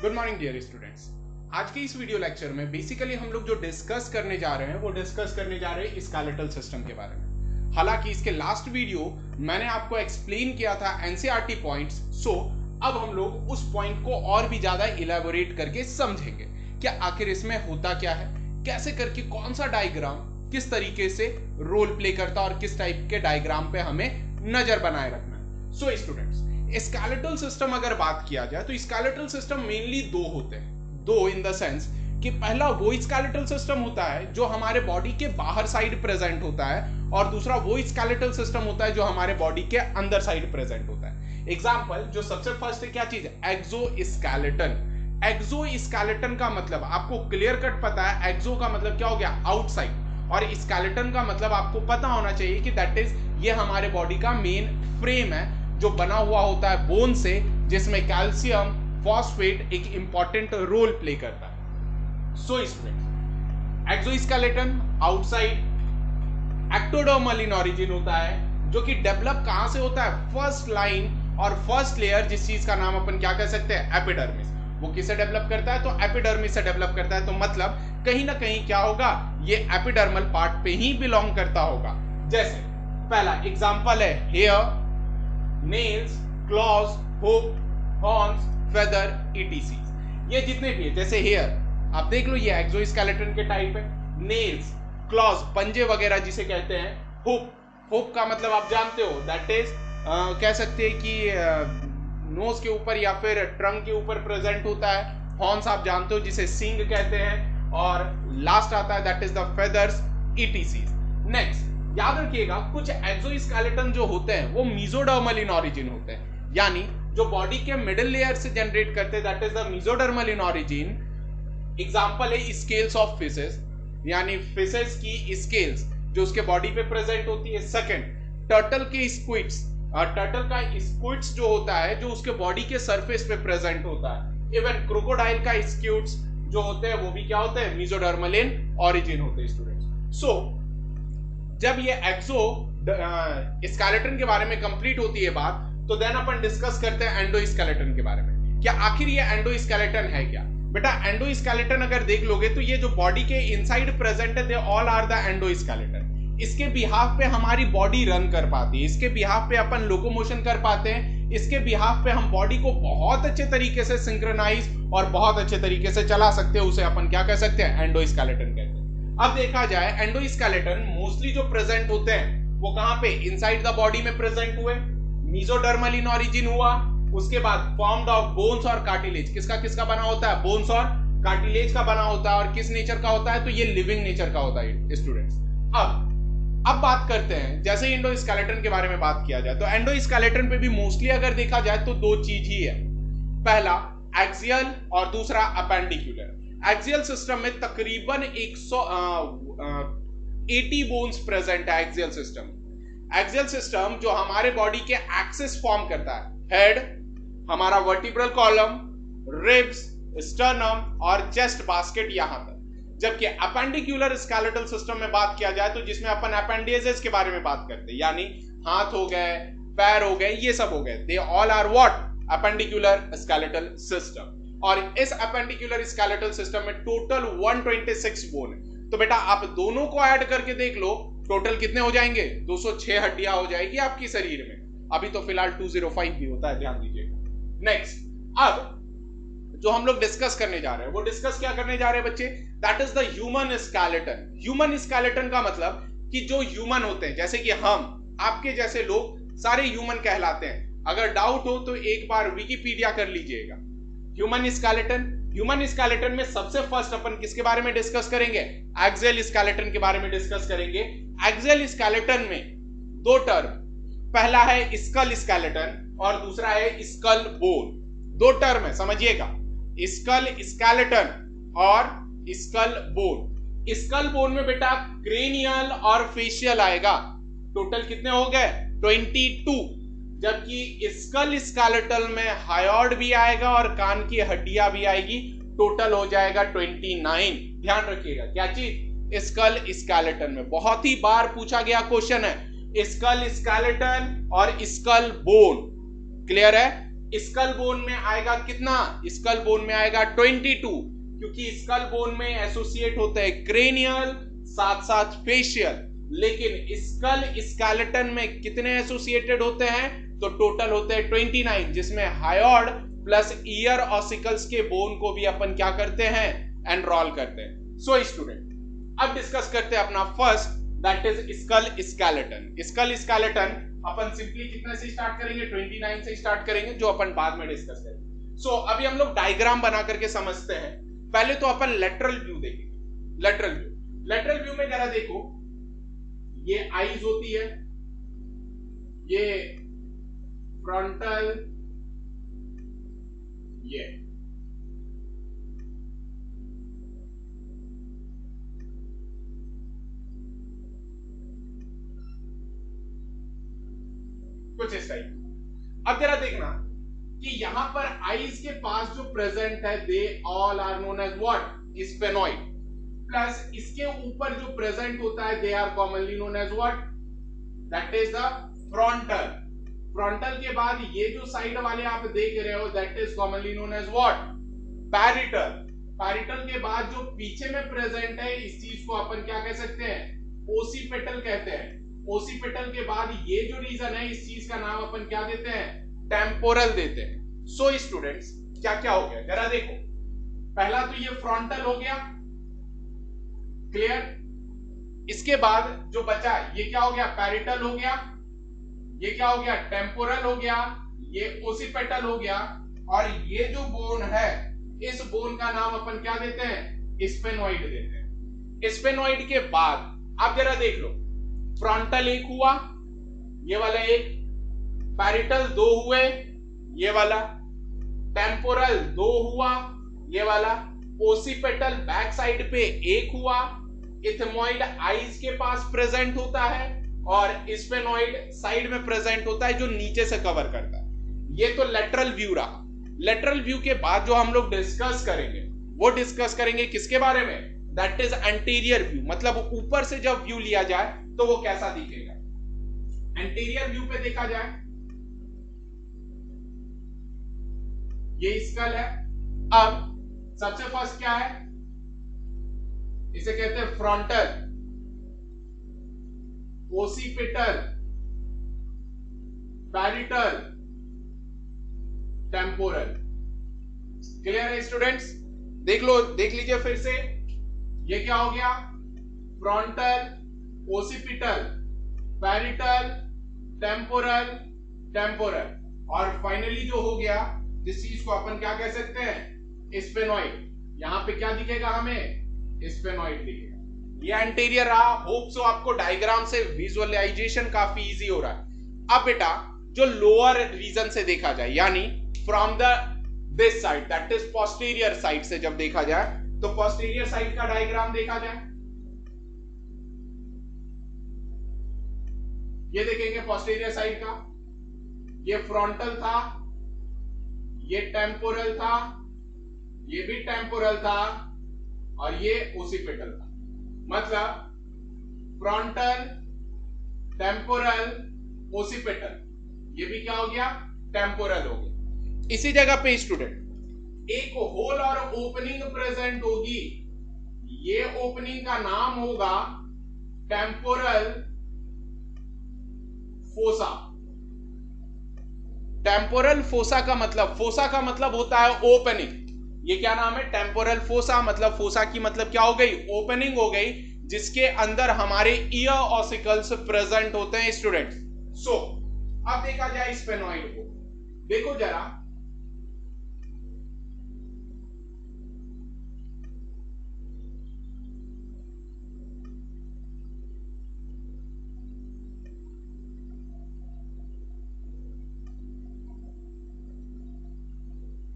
Good morning dear students. आज के इस वीडियो लेक्चर में बेसिकली हम लोग जो डिस्कस करने जा रहे हैं वो डिस्कस करने जा रहे हैं स्केलेटल सिस्टम के बारे में। हालांकि इसके लास्ट वीडियो मैंने आपको एक्सप्लेन किया था एनसीईआरटी पॉइंट्स, सो अब हम लोग उस पॉइंट को और भी ज्यादा इलेबोरेट करके समझेंगे कि आखिर इसमें होता क्या है, कैसे करके कौन सा डायग्राम किस तरीके से रोल प्ले करता है और किस टाइप के डायग्राम पे हमें नजर बनाए रखना है। सो स्टूडेंट्स, स्केलेटल सिस्टम अगर बात किया जाए तो स्केलेटल सिस्टम मेनली दो होते हैं। दो इन द सेंस कि पहला वो स्केलेटल सिस्टम होता है जो हमारे बॉडी के बाहर साइड प्रेजेंट होता है और दूसरा वो स्केलेटल सिस्टम होता है जो हमारे बॉडी के अंदर साइड प्रेजेंट होता है। एग्जांपल जो सबसे फर्स्ट है क्या चीज है, एक्सोस्केलेटन। एक्सोस्केलेटन का मतलब आपको क्लियर कट पता है, एक्सो का मतलब क्या हो गया, आउटसाइड, और स्केलेटन का मतलब आपको पता होना चाहिए कि दैट इज ये हमारे बॉडी का मेन फ्रेम है जो बना हुआ होता है बोन से, जिसमें कैल्शियम फॉस्फेट एक इंपॉर्टेंट रोल प्ले करता है। So students, exoskeleton outside, ectodermal इन ऑरिजिन होता है जो कि डेवलप कहां से होता है, फर्स्ट लाइन और फर्स्ट लेयर, जिस चीज का नाम अपन क्या कह सकते हैं, एपिडर्मिस। वो किसे डेवलप करता है, तो एपिडर्मिस से डेवलप करता है। तो मतलब कहीं ना कहीं क्या होगा, ये एपिडर्मल पार्ट पे ही बिलोंग करता होगा। जैसे पहला एग्जांपल है hair, nails, claws, hook, horns, feather, ETC. ये जितने भी है, जैसे हेयर आप देख लो, ये एक्सोस्केलेटन के टाइप है। नेल्स, क्लॉज, पंजे वगैरह जिसे कहते हैं। हुक, हुक का मतलब आप जानते हो, दैट इज कह सकते हैं कि नोज के ऊपर या फिर ट्रंक के ऊपर प्रेजेंट होता है। हॉर्न्स आप जानते हो जिसे सिंग कहते हैं, और लास्ट आता है that is the feathers, etc. Next याद रखिएगा, कुछ एक्सोस्केलेटन जो होते हैं वो मेसोडर्मल इन ऑरिजिन होते हैं, यानी जो बॉडी के मिडिल लेयर से जनरेट करते हैं, that is the mesodermal in origin. Example है स्केल्स ऑफ फिशेस, यानी फिशेस की स्केल्स जो उसके बॉडी पे प्रेजेंट होती है। सेकंड, टर्टल के स्क्विड्स, टर्टल का स्क्विड्स जो होता है जो उसके बॉडी के सरफेस पे प्रेजेंट होता है। इवन क्रोकोडाइल का स्क्विड्स जो होते हैं वो भी क्या होते हैं, मेसोडर्मल इन ऑरिजिन होते हैं स्टूडेंट्स। सो जब ये एक्सो स्केलेटन के बारे में कंप्लीट होती है बात, तो देन अपन डिस्कस करते हैं एंडोस्केलेटन के बारे में। क्या आखिर ये एंडोस्केलेटन है क्या? बेटा एंडोस्केलेटन अगर देख लोगे तो ये जो बॉडी के इनसाइड प्रेजेंट है, they all are the endoskeleton. इसके बिहाफ पे हमारी बॉडी रन कर पाती है, इसके बिहाफ पे अपन लोकोमोशन कर पाते हैं, इसके बिहाफ पे हम बॉडी को बहुत अच्छे तरीके से सिंक्रोनाइज और बहुत अच्छे तरीके से चला सकते हैं। उसे अपन क्या कह सकते हैं, एंडोस्केलेटन कहते हैं। अब देखा जाए एंडोस्केलेटन मोस्टली जो प्रेजेंट होते हैं वो कहां पे, इनसाइड द बॉडी में प्रेजेंट हुए, मेसोडर्मल इन ऑरिजिन हुआ, उसके बाद फॉर्म्ड ऑफ बोन्स और कार्टिलेज। किसका किसका बना होता है, बोन्स और कार्टिलेज का बना होता है। और किस नेचर का होता है, तो ये लिविंग नेचर का होता है स्टूडेंट्स। अब बात करते हैं, जैसे एंडोस्केलेटन के बारे में बात किया जाए तो एंडोस्केलेटन पे भी मोस्टली अगर देखा जाए तो दो चीज ही है, पहला एक्सियल और दूसरा अपेंडिकुलर। एक्सियल सिस्टम में तकरीबन 180 बोन्स प्रेजेंट है। एक्सियल सिस्टम जो हमारे बॉडी के एक्सिस फॉर्म करता है, हेड, हमारा वर्टिब्रल कॉलम, रिब्स, स्टर्नम और चेस्ट बास्केट यहां तक। जबकि अपेंडिकुलर स्केलेटल सिस्टम में बात किया जाए तो जिसमें अपन अपेंडेजेस के बारे में बात करते हैं, यानी हाथ हो गए, पैर हो गए, ये सब हो गए, they all are what, appendicular skeletal system. और इस अपेंडिकुलर स्केलेटल सिस्टम में टोटल 126 बोन है। तो बेटा आप दोनों को ऐड करके देख लो, टोटल कितने हो जाएंगे, 206 हड्डियां हो जाएगी आपकी शरीर में। अभी तो फिलहाल 205 भी होता है, ध्यान दीजिएगा। नेक्स्ट, अब जो हम लोग डिस्कस करने जा रहे हैं वो डिस्कस क्या करने जा रहे हैं बच्चे, that is the human skeleton. Human skeleton का मतलब कि जो ह्यूमन होते हैं, जैसे कि हम आपके जैसे लोग सारे ह्यूमन कहलाते हैं। अगर डाउट हो तो एक बार विकिपीडिया कर लीजिएगा। ह्यूमन स्केलेटन में सबसे फर्स्ट अपन किसके बारे में डिस्कस करेंगे, एक्सियल स्केलेटन के बारे में डिस्कस करेंगे। एक्सियल स्केलेटन में दो टर्म, पहला है स्कल स्केलेटन और दूसरा है स्कल बोन। दो टर्म है, समझिएगा, स्कल स्केलेटन और स्कल बोन। स्कल बोन में बेटा क्रेनियल और फेशियल आएगा। टोटल कितने हो गए, 22। जबकि स्कल स्केलेटल में हायोइड भी आएगा और कान की हड्डियां भी आएगी, टोटल हो जाएगा 29। ध्यान रखिएगा क्या चीज, स्कल स्केलेटन में बहुत ही बार पूछा गया क्वेश्चन है, स्कल स्केलेटन और स्कल बोन। क्लियर है? स्कल बोन में आएगा कितना? स्कल बोन में आएगा 22, क्योंकि स्कल बोन में एसोसिएट होते हैं क्रेनियल साथ साथ फेशियल, लेकिन स्कल स्केलेटन में कितने एसोसिएटेड होते हैं? तो टोटल होते हैं 29, जिसमें हायोइड प्लस ईयर ऑसिकल्स के बोन को भी अपन क्या करते हैं? एनरोल करते हैं। सो स्टूडेंट, अब डिस्कस करते हैं अपना first, that is skull skeleton. Skull skeleton अपन सिंपली कितने से स्टार्ट करेंगे? 29 से स्टार्ट करेंगे, जो अपन बाद में डिस्कस करेंगे। सो अभी हम लोग डायग्राम बना करके समझते हैं। पहले तो अपन लेटरल व्यू देखेंगे। लेटरल व्यू में जरा देखो, ये आईज होती है, ये फ्रंटल, ये कुछ इस टाइप। अब जरा देखना कि यहां पर आईज के पास जो प्रेजेंट है, they all are known as what? Sphenoid. Plus इसके ऊपर जो प्रेजेंट होता है, they are commonly known as what? That is the frontal. Frontal के बाद ये जो साइड वाले आप देख रहे हो, that is commonly known as what? Parietal. Parietal के बाद जो पीछे में प्रेजेंट है, इस चीज को अपन क्या कह सकते हैं? ओसिपिटल कहते हैं। ओसिपिटल के बाद ये जो रीजन है, इस चीज का नाम अपन क्या देते हैं? टेम्पोरल देते हैं। सो स्टूडेंट्स, क्या क्या हो गया जरा देखो। पहला तो ये फ्रंटल हो गया, क्लियर। इसके बाद जो बचा ये क्या हो गया? पैरिटल हो गया। ये क्या हो गया? टेम्पोरल हो गया। ये ओसिपिटल हो गया। और ये जो बोन है, इस बोन का नाम अपन क्या देते हैं? स्फेनॉइड देते हैं। स्फेनॉइड के बाद आप जरा देख लो, फ्रंटल एक हुआ, ये वाला एक, पैरिटल दो हुए, ये वाला, टेम्पोरल दो हुआ, ये वाला, ओसिपिटल बैक साइड पे एक हुआ, इथमोइड आईज के पास प्रेजेंट होता है, और स्फेनॉइड साइड में प्रेजेंट होता है जो नीचे से कवर करता है। ये तो लेटरल व्यू रहा। लेटरल व्यू के बाद जो हम लोग डिस्कस करेंगे, वो डिस्कस करेंगे किसके बारे में? That is anterior view. मतलब ऊपर से जब व्यू लिया जाए तो वो कैसा दिखेगा। एंटीरियर व्यू पे देखा जाए, ये स्कल है। अब सबसे फर्स्ट क्या है? इसे कहते हैं frontal, occipital, parietal, temporal. Clear है स्टूडेंट्स? देख लो, देख लीजिए फिर से। ये क्या हो गया? Frontal, occipital, parietal, temporal, temporal, और फाइनली जो हो गया, जिस चीज को अपन क्या कह सकते हैं? स्फेनॉइड। यहां पे क्या दिखेगा हमें? स्फेनॉइड दिखेगा। ये एंटीरियर रहा। होप सो आपको डायग्राम से विजुअलाइजेशन काफी इजी हो रहा है। अब बेटा जो लोअर रीजन से देखा जाए, यानी from the this side, that is posterior side से जब देखा जाए, तो पोस्टीरियर साइड का डायग्राम देखा जाए, ये देखेंगे पोस्टीरियर साइड का। ये फ्रंटल था, ये टेम्पोरल था, ये भी टेम्पोरल था, और ये ओसिपिटल था। मतलब फ्रंटल, टेम्पोरल, ओसिपिटल, ये भी क्या हो गया? टेम्पोरल हो गया। इसी जगह पे स्टूडेंट एक होल और ओपनिंग प्रेजेंट होगी। ये ओपनिंग का नाम होगा टेम्पोरल फोसा। टेम्पोरल फोसा का मतलब होता है ओपनिंग। ये क्या नाम है? Temporal fossa. मतलब फोसा की मतलब क्या हो गई? ओपनिंग हो गई, जिसके अंदर हमारे ईयर ऑसिकल्स प्रेजेंट होते हैं स्टूडेंट्स। सो अब देखा जाए स्फेनॉइड को, देखो जरा।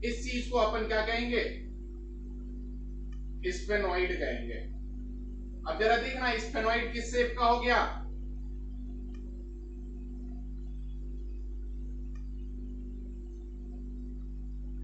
इस चीज को अपन क्या कहेंगे? स्फेनॉइड कहेंगे। अब जरा देखना, स्फेनॉइड किस शेप का हो गया?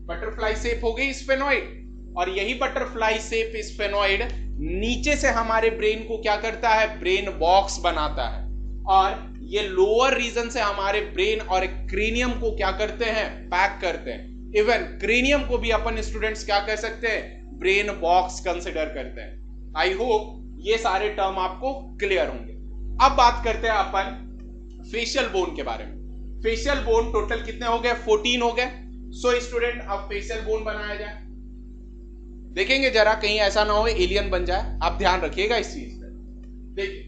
बटरफ्लाई शेप हो गई स्फेनॉइड। और यही बटरफ्लाई शेप स्फेनॉइड नीचे से हमारे ब्रेन को क्या करता है? ब्रेन बॉक्स बनाता है। और ये लोअर रीजन से हमारे ब्रेन और क्रेनियम को क्या करते हैं, पैक करते हैं। इवन क्रेनियम को भी अपन स्टूडेंट्स क्या कह सकते हैं, ब्रेन बॉक्स कंसिडर करते हैं। आई होप ये सारे टर्म आपको क्लियर होंगे। अब बात करते हैं अपन फेशियल बोन के बारे में। फेशियल बोन टोटल कितने हो गए, 14 हो गए। सो स्टूडेंट अब फेशियल बोन बनाया जाए, देखेंगे जरा कहीं ऐसा ना हो एलियन बन जाए, आप ध्यान रखिएगा इस चीज पे। देखिए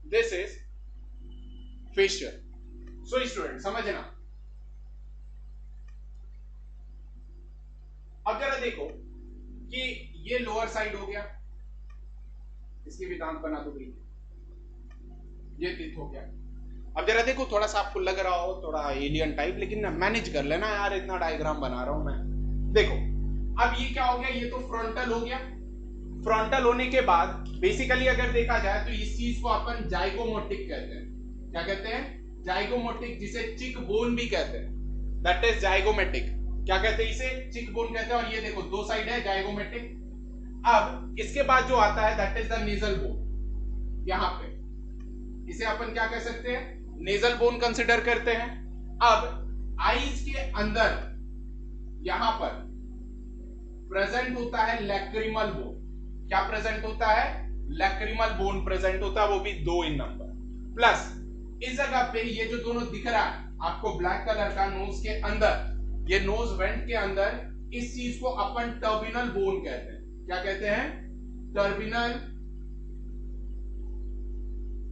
this is facial. So student समझना, अब जरा देखो कि ये लोअर साइड हो गया, इसकी भी दांत बना दो भाई, ये टिथ हो गया। अब जरा देखो, थोड़ा सा आपको लग रहा हो थोड़ा एलियन टाइप, लेकिन मैनेज कर लेना यार, इतना डायग्राम बना रहा हूं मैं। देखो अब ये क्या हो गया, ये तो फ्रंटल हो गया। फ्रंटल होने के बाद बेसिकली अगर देखा जाए तो इस चीज को अपन जाइगोमोटिक कहते हैं। क्या कहते हैं, जाइगोमोटिक, जिसे चिक बोन भी कहते हैं, दैट इज जाइगोमेटिक। क्या कहते हैं इसे, चिक बोन कहते हैं। और ये देखो दो साइड है जाइगोमेटिक। अब इसके बाद जो आता है that is the nasal bone. यहां पे इसे अपन क्या कह सकते हैं, नेजल बोन कंसिडर करते हैं। अब आईज के अंदर यहां पर प्रेजेंट होता है लैक्रिमल बोन। क्या प्रेजेंट होता है, लैक्रिमल बोन प्रेजेंट होता है, वो भी 2 इन नंबर। प्लस इस जगह पे ये जो दोनों दिख रहा है आपको ब्लैक कलर का नोज के अंदर, ये नोज वेंट के अंदर, इस चीज को अपन टर्मिनल बोन कहते हैं। क्या कहते हैं, टर्मिनल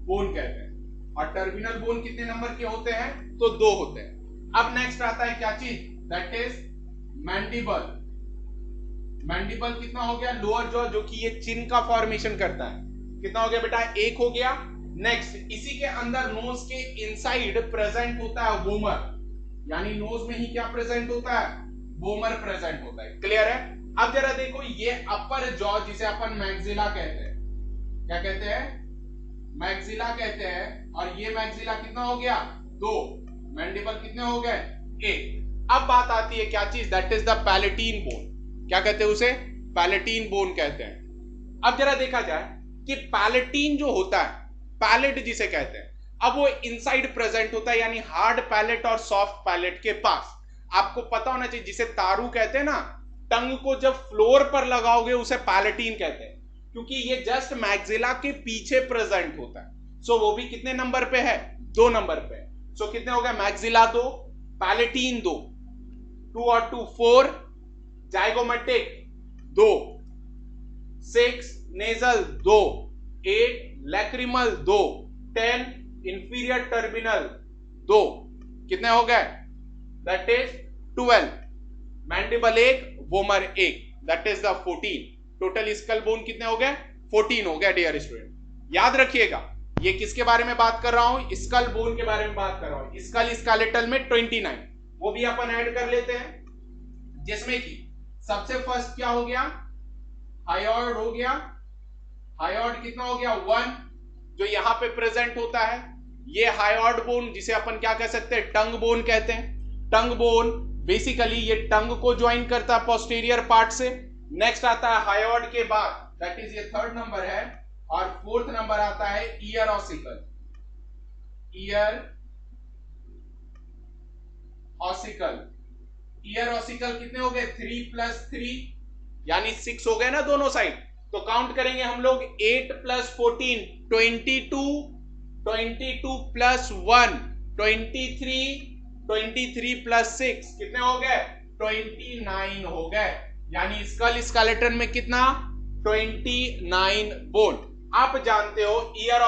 बोन कहते हैं। और टर्मिनल बोन कितने नंबर के होते हैं, तो 2 होते हैं। अब नेक्स्ट आता है क्या चीज, दैट इज मैंडिबल। मैंडिबल कितना हो गया, लोअर जॉ, जो कि ये चिन का फॉर्मेशन करता है। कितना हो गया बेटा, 1 हो गया। नेक्स्ट इसी के अंदर नोज के इनसाइड प्रेजेंट होता है वोमर, यानी नोज में ही क्या प्रेजेंट होता है, वोमर प्रेजेंट होता है। क्लियर है। अब जरा देखो ये अपर जॉ जिसे अपन मैक्सिला कहते हैं, क्या कहते हैं, मैक्सिला कहते हैं। और ये मैक्सिला कितना हो गया, 2। मैंडिबल कितने हो गए, 1। अब बात आती है क्या चीज, दैट इज द पैलेटीन बोन। क्या कहते हैं उसे, पैलेटीन बोन कहते हैं। अब जरा देखा जाए कि पैलेटीन जो होता है, पैलेट जिसे कहते हैं, अब वो इनसाइड प्रेजेंट होता है, यानी हार्ड पैलेट और सॉफ्ट पैलेट के पास। आपको पता होना चाहिए, जिसे तारू कहते हैं ना, टंग को जब फ्लोर पर लगाओगे उसे पैलेटीन कहते हैं, क्योंकि ये जस्ट मैक्सिला के पीछे प्रेजेंट होता है। सो वो भी कितने नंबर पे है, 2 नंबर पे। सो कितने हो गए, मैक्सिला 2, पैलेटीन 2, 2 और 2 4, zygomatic 2, 6, nasal 2, 8, lacrimal 2, 10 inferior terminal 2, कितने हो गए? That is 12, mandible 1, vomer 1, that is the 14। Total skull bone कितने हो गए? 14 हो गए डियर स्टूडेंट। याद रखिएगा ये किसके बारे में बात कर रहा हूं? स्कल बोन के बारे में बात कर रहा हूं। स्कल स्केलेटल में 29, वो भी अपन ऐड कर लेते हैं, जिसमें कि सबसे फर्स्ट क्या हो गया? हायोइड हो गया। हायोइड कितना हो गया? 1, जो यहां पे प्रेजेंट होता है। ये हायोइड बोन जिसे अपन क्या कह सकते हैं? टंग बोन कहते हैं। टंग बोन बेसिकली ये टंग को ज्वाइन करता है पोस्टीरियर पार्ट से। नेक्स्ट आता है हायोइड के बाद, दैट इज ये 3rd नंबर है, और 4th नंबर आता है year ossicle. Year ossicle, year ossicle कितने हो गए? 3 + 3 यानी 6 हो गए ना दोनों साइड। तो काउंट करेंगे हम लोग 8 + 14 22, 22 + 1 23, 23 + 6 कितने हो गए? 29 हो गए। यानी स्कल स्केलेटन में कितना? 29 बोन। आप जानते हो ईयर